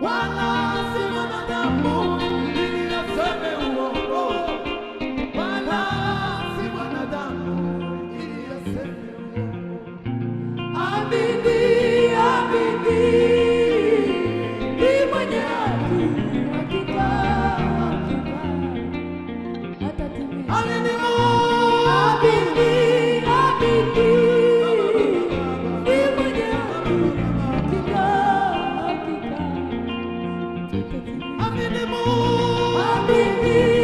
wala si mwanadamu ili aseme uongo, wala si mwanadamu ili aseme uongo. Amini, amini, ni mwenye haki, hakika, hakika atatimiza. Amini, amini, amini, ni mwenye haki, hakika, hakika atatimiza. Amini, amini.